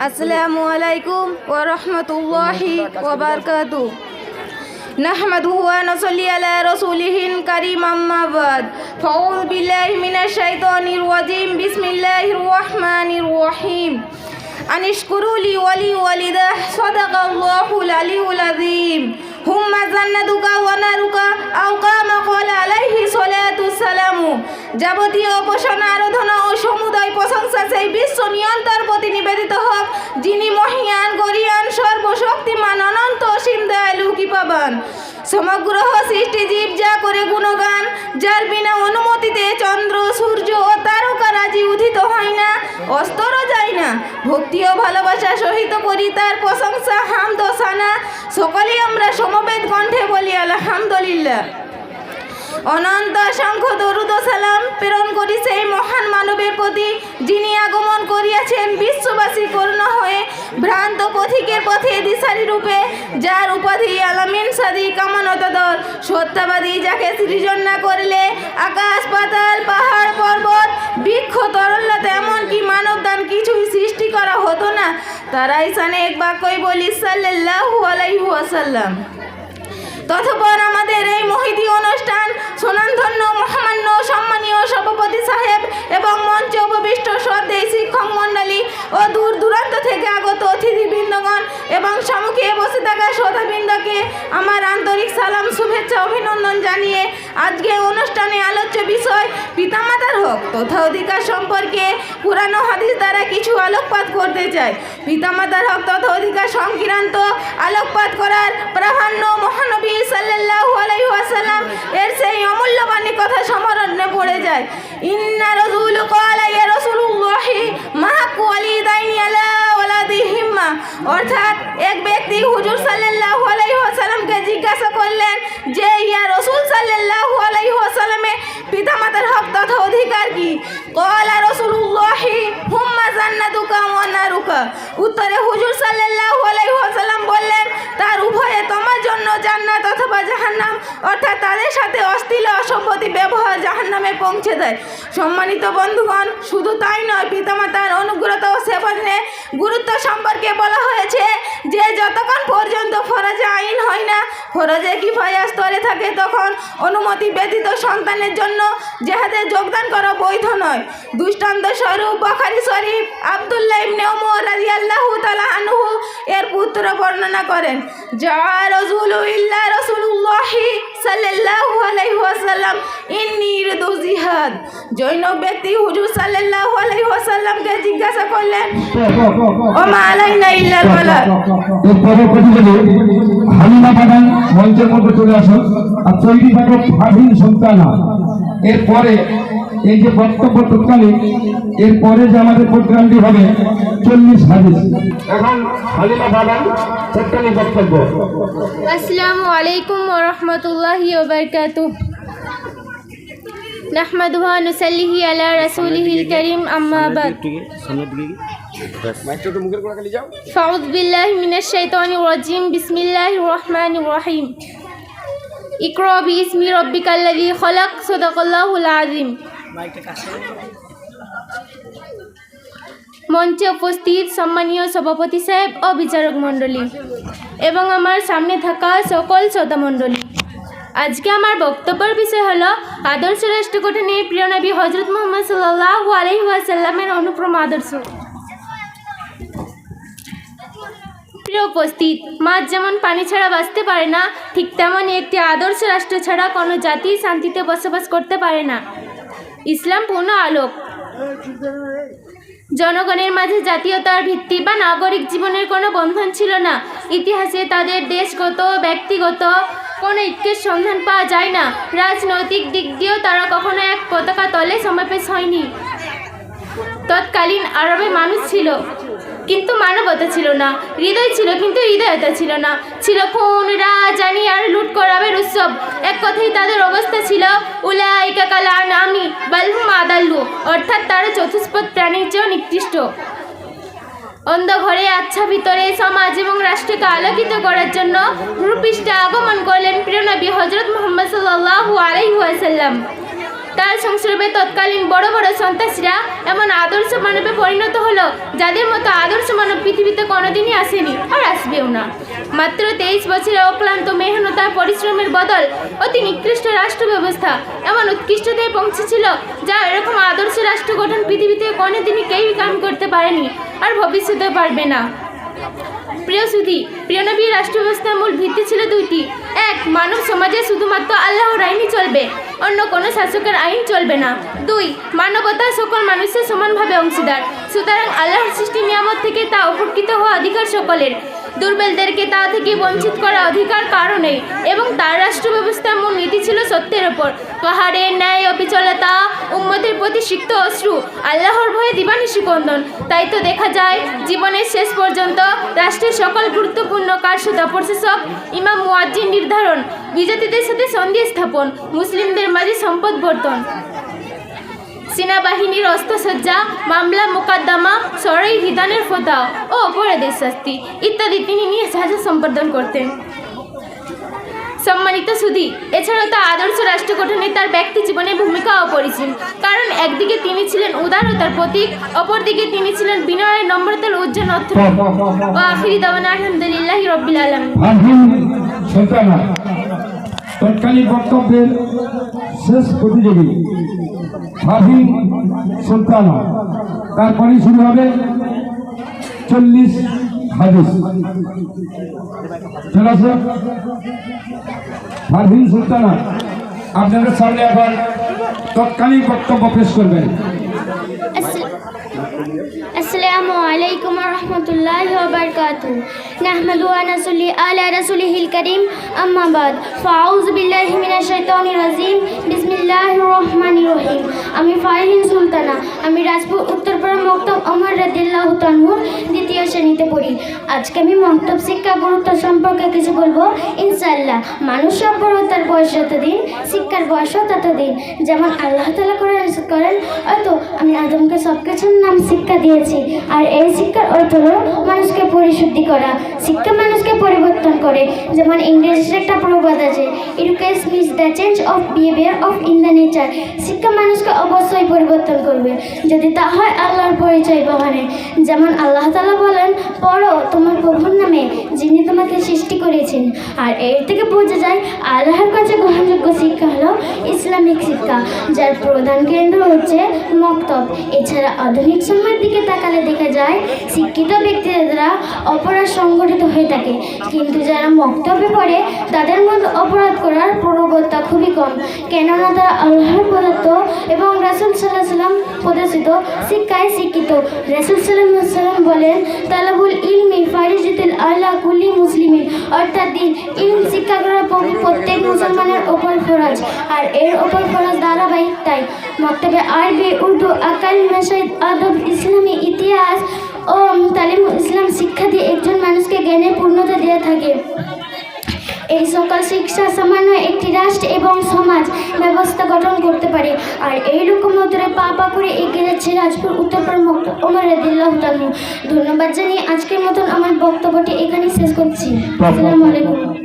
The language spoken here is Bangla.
আসসালামু আলাইকুম ওয়া রাহমাতুল্লাহি ওয়া বারাকাতুহু। নাহমাদুহু ওয়া নুসাল্লি আলা রাসূলিহিল কারীম, আম্মা বাদ। ফাউযু বিল্লাহি মিনাশ শাইতানির রাজীম। বিসমিল্লাহির রাহমানির রাহিম। আনিশকুরু লি ওয়া লিওয়ালিদাহ। সাদাকাল্লাহুল আলিয়্যুল আযীম। হুম্মা জান্নাতুকা ওয়া নারুকা আও কামা ক্বালা আলাইহি সালাতুস সালামু। যাবতীয় উপাসনা, আরাধনা ও সমুদয় প্রশংসা সেই বিশ্ব নিয়ন্তার প্রতি নিবেদিত হোক, যিনি মহিয়ান, গরিয়ান, সর্বশক্তিমান, অনন্ত অসীম, দয়ালু, কৃপাবান। সমগ্র সৃষ্টি জীব যা করে গুণগান, যার বিনা অনুমতিতে চন্দ্র, সূর্য ও তারকারাজি উদিত হয় না, অস্তরও যায় না। ভক্তি ও ভালোবাসা সহিত করি তার প্রশংসা, হামদ ও সানা। সকলেই আমরা সমবেত কণ্ঠে বলি আলহামদুলিল্লাহ। অনন্ত অসংখ্য দরুদ ও সালাম প্রেরণ করি সেই মহান মানবের প্রতি, যিনি আগমন করিয়াছেন বিশ্ববাসী করুণ হয়ে, ভ্রান্ত পথিকের পথে দিশারি রূপে, যার উপাধি আলামিন সাদিক আমানতদর, সত্যবাদী, যাকে সৃজন না করলে আকাশ পাতাল, পাহাড় পর্বত, বৃক্ষ, তরলতা, এমনকি মানবদান কিছুই সৃষ্টি করা হতো না। তারাই সানে এক বাক্যই বলি সাল্লাল্লাহু আলাইহি ওয়াসাল্লাম। ততপর আমাদের এই মহিতি অনুষ্ঠান সুনামধন্য, মহামান্য, সম্মানীয় সভাপতি সাহেব এবং মঞ্চে উপবিষ্ট শ্রদ্ধেয় শিক্ষক মণ্ডলী ও দূর দূরান্ত থেকে আগত অতিথিবৃন্দগণ এবং সম্মুখে বসে থাকা শ্রোতাবৃন্দকে আমার আন্তরিক সালাম, শুভেচ্ছা, অভিনন্দন জানিয়ে আজকে অনুষ্ঠানে আলোচ্য বিষয় পিতামাতার হক তথা অধিকার সম্পর্কে পুরানো হাদিস দ্বারা কিছু আলোকপাত করতে চাই। পিতামাতার হক তথা অধিকার সংক্রান্ত আলোকপাত করার প্রাধান্য মহানবী সাল্লাল্লাহু আলাইহি ওয়াসাল্লাম এর সেই অমূল্য বাণী কথা স্মরণে পড়ে যায়। ইন্না রাসূল ক্বালা ইয়া রাসূলুল্লাহি মা হাক্কু ওয়ালিদাইনি আলা ওয়ালাদিহিমা। অর্থাৎ এক ব্যক্তি হুজুর সাল্লাল্লাহু আলাইহি ওয়াসাল্লামকে জিজ্ঞাসা করলেন যে ইয়া রাসূল সাল্লাল্লাহু আলাইহি ওয়াসাল্লামে পিতামাতার হক তথা অধিকার কি? ক্বালা রাসূলুল্লাহি হুম্মা জান্নাতুকা ওয়া নারুকা। উত্তরে হুজুর সাল্লাল্লাহু আলাইহি ওয়াসাল্লাম বললেন, তার উভয়ে তোমার জন্য জান্নাত অথবা জাহান্নাম, অর্থাৎ তাদের সাথে অশ্লীল অসভ্যতি ব্যবহার জাহান্নামে পৌঁছে দেয়। সম্মানিত বন্ধুগণ, শুধু তাই নয়, পিতামাতার অনুগ্রত ও সেবনে গুরুত্ব সম্পর্কে বলা হয়েছে যে যতক্ষণ পর্যন্ত ফরজে আইন হয় না, ফরজে কিফায়া স্তরে থাকে, তখন অনুমতি ব্যতীত সন্তানের জন্য জেহাদে যোগদান করা বৈধ নয়। দৃষ্টান্ত স্বরূপ বুখারী শরীফ আব্দুল্লাহ ইবনে ওমর রাদিয়াল্লাহু তাআলা আনহু এর পুত্র বর্ণনা করেন, যা রাসূলুল্লাহি সাল্লাল্লাহু আলাইহি ওয়াসাল্লাম ইন্নী ইরিদু জিহাদ। জৈনব ব্যক্তি হুজুর সাল্লাল্লাহু আলাইহি ওয়াসাল্লামকে জিজ্ঞাসা করলেন, ও মা আলাইনা ইল্লাল বালাগ। এরপরে প্রতিযোগী হালিমা বাগান মঞ্চের মধ্যে চলে আসুন আর তৈরি থাকো ভাবিন সন্তানা। এরপরে এই যে বক্তব্য তৎকালীন, এরপরে যে আমাদের প্রোগ্রামটি হবে 40 হাদিস। এখন হালিমা বাগান তৎকালীন বক্তব্য। আসসালামু আলাইকুম ওয়া রাহমাতুল্লাহি ওয়া বারাকাতুহু। নাহমাদুহু ওয়া নুসাল্লি আলা রাসূলিহিল কারীম, আম্মা বাদ। ফাউযু বিল্লাহি মিনাশ শাইতানির রাজীম। বিসমিল্লাহির রাহমানির রাহিম। ইকরা বিইসমি রাব্বিকাল্লাযী খালাক। সাদাকাল্লাহুল আযীম। মঞ্চে উপস্থিত সম্মানীয় সভাপতি সাহেব ও বিচারক মণ্ডলী এবং আমার সামনে থাকা সকল শ্রোতা মণ্ডলী, আজকে আমার বক্তব্যের বিষয় হলো আদর্শ রাষ্ট্র গঠনে প্রিয় নবী হযরত মুহাম্মদ সাল্লাল্লাহু আলাইহি ওয়াসাল্লামের অনুপম আদর্শ। প্রিয় উপস্থিত, মাছ যেমন পানি ছাড়া বাঁচতে পারে না, ঠিক তেমনই একটি আদর্শ রাষ্ট্র ছাড়া কোনো জাতি শান্তিতে বসবাস করতে পারে না। ইসলাম পূর্ণ আলোক। জনগণের মাঝে জাতীয়তার ভিত্তি বা নাগরিক জীবনের কোনো বন্ধন ছিল না। ইতিহাসে তাদের দেশগত, ব্যক্তিগত কোনো ঐক্যের সন্ধান পাওয়া যায় না। রাজনৈতিক দিক দিয়েও তারা কখনো এক পতাকা তলে সমাবেশ হয়নি। তৎকালীন আরবে মানুষ ছিল কিন্তু মানবতা ছিল না, হৃদয় ছিল কিন্তু হৃদয়তা ছিল না। ছিল খুন, রাজধানী আর লুট করাবের উৎসব। এক কথাই তাদের অবস্থা ছিল উলাইকা কাল আনআমি বাল হুম আদাল্লু, অর্থাৎ তারা চতুষ্পদ প্রাণীর চেয়েও নিকৃষ্ট। অন্ধঘরে আচ্ছাদিতরে সমাজ এবং রাষ্ট্রকে আলোকিত করার জন্য ভূপৃষ্ঠে আগমন করলেন প্রিয় নবী হযরত মুহাম্মদ সাল্লাল্লাহু আলাইহি ওয়াসাল্লাম। কাল সংস্রবে তৎকালীন বড় বড় সন্ত্রাসীরা এমন আদর্শ মানবে পরিণত হলো যাদের মতো আদর্শ মানব পৃথিবীতে কোনোদিনই আসেনি আর আসবেও না। মাত্র 23 বছরের অক্লান্ত মেহনত আর পরিশ্রমের বদল অতি নিকৃষ্ট রাষ্ট্র ব্যবস্থা এমন উৎকৃষ্টতায় পৌঁছেছিল যা এরকম আদর্শ রাষ্ট্র গঠন পৃথিবীতে কোনোদিনই কেউই কাম করতে পারেনি আর ভবিষ্যতে পারবে না। প্রিয় সুধী, প্রিয় নবীর রাষ্ট্র ব্যবস্থার মূল ভিত্তি ছিল দুইটি। এক, মানব সমাজে শুধুমাত্র আল্লাহর আইনই চলবে, অন্য কোনো শাসকের আইন চলবে না। দুই, মানবতা সকল মানুষের সমানভাবে অংশীদার, সুতরাং আল্লাহর সৃষ্টি নিয়ামত থেকে তা উপকৃত হওয়া অধিকার সকলের, দুর্বলদেরকে তা থেকে বঞ্চিত করা অধিকার কারো নেই। এবং তার রাষ্ট্র ব্যবস্থার মূল নীতি ছিল সত্যের ওপর পাহাড়ের ন্যায় অবিচলতা, উম্মতের প্রতি সিক্ত অশ্রু, আল্লাহর ভয়ে দিবানিশি ক্রন্দন। তাই তো দেখা যায় জীবনের শেষ পর্যন্ত রাষ্ট্রের সকল গুরুত্বপূর্ণ কার্যতা প্রশাসক, ইমাম, মুয়াজ্জিন নির্ধারণ, বিজাতিদের সাথে সন্ধি স্থাপন, মুসলিমদের মাঝে সম্পদ বর্তন, সেনাবাহিনীর অস্ত্রসজ্জা, মামলা মোকদ্দমা, সরাই বিধানের ফতোয়া ও অপরাধের শাস্তি ইত্যাদি তিনি নিয়ে সাহায্য সম্পাদন করতেন। সম্মানিত সুধী, এছাড়াও তার আদর্শ রাষ্ট্র গঠনে তার ব্যক্তি জীবনের ভূমিকা অপরিসীম। কারণ একদিকে তিনি ছিলেন উদারতার প্রতীক, অপরদিকে তিনি ছিলেন বিনয়ের, নম্রতার উজ্জ্বল অর্থ। ও আখিরি দাওয়ানা আলহামদুলিল্লাহি রাব্বিল আলামিন। তৎকালীন বক্তব্যের শেষ প্রতিযোগী ফারহিন সুলতানা, তারপরে শুরু হবে 40 হাদিস। চলে আসো ফারহিন সুলতানা, আপনাদের সামনে এখন তৎকালীন বক্তব্য পেশ করবেন। আসসালামু আলাইকুম ওয়া রাহমাতুল্লাহি ওয়া বারাকাতুহু। নাহমাদু ওয়া নুসাল্লি আলা রাসূলিহিল কারীম, আম্মা বাদ। ফাউযু বিল্লাহি মিনাশ শাইতানির রাজীম। বিসমিল্লাহির রহমানির রহিম। আমি ফারহিন সুলতানা, আমি রাজপুর উত্তরপাড়া মক্তব ওমর রাদিয়াল্লাহু তাআলার দ্বিতীয় শ্রেণীতে পড়ি। আজকে আমি মক্তব শিক্ষা গুরুত্ব সম্পর্কে কিছু বলবো ইনশাআল্লাহ। মানুষ সভ্যতার বয়স যতদিন, শিক্ষার বয়সও ততদিন। যেমন আল্লাহ তাআলা করেন, হয়তো আমি আদমকে সব কিছুর নাম শিক্ষা দিয়েছি, আর এই শিক্ষার অর্থ হলো মানুষকে পরিশুদ্ধি করা। শিক্ষা মানুষকে পরিবর্তন করে। যেমন ইংরেজিতে একটা প্রবাদ আছে, education is the change of behaviour of in the nature. শিক্ষা মানুষকে অবশ্যই পরিবর্তন করবে যদি তা হয় আল্লাহর পরিচয় বহনে। যেমন আল্লাহ তাআলা বলেন, পড়ো তোমার প্রভুর নামে যিনি তোমাকে সৃষ্টি করেছেন। আর এর থেকে বোঝা যায় আল্লাহর কাছে গ্রহণযোগ্য শিক্ষা হলো ইসলামিক শিক্ষা, যার প্রধান কেন্দ্র হচ্ছে মক্তব। এছাড়া আধুনিক সময়ের দিকে তাকালে দেখা যায় শিক্ষিত ব্যক্তিদের দ্বারা অপরাধ সংগঠিত হয়ে থাকে, কিন্তু যারা মক্তবে পড়ে তাদের মধ্যে অপরাধ করার প্রবণতা খুবই কম, কেননা তারা আল্লাহর প্রদত্ত এবং রাসূল সাল্লাল্লাহু আলাইহি ওয়াসাল্লাম প্রদর্শিত শিক্ষায় শিক্ষিত। রাসূল সাল্লাল্লাহু আলাইহি ওয়াসাল্লাম বলেন, তালাবুল ইলমি ফারিজাতুল আলা কুল্লি মুসলিমিন, অর্থাৎ ইলম শিক্ষা করা প্রত্যেক মুসলমানের ওপর ফরজ, আর এর ওপর ফরজ ধারাবাহিক। তাই মক্তবে আরবি, উর্দু, আকাল, মাসাইদ, আদব, ইসলামী ইতিহাস ও তালিম ইসলাম শিক্ষা দিয়ে একজন মানুষকে জ্ঞানের পূর্ণতা দিয়ে থাকে। এই সকল শিক্ষা সামান্য একটি রাষ্ট্র এবং সমাজ ব্যবস্থা গঠন করতে পারে। আর এইরকম মধ্যে পা করে এগিয়ে যাচ্ছে রাজপুর উত্তরপাড়া মক্তব ওমর রাদিয়াল্লাহু তাআলা। ধন্যবাদ জানিয়ে আজকের মতন আমার বক্তব্যটি এখানেই শেষ করছি। আসসালামু আলাইকুম।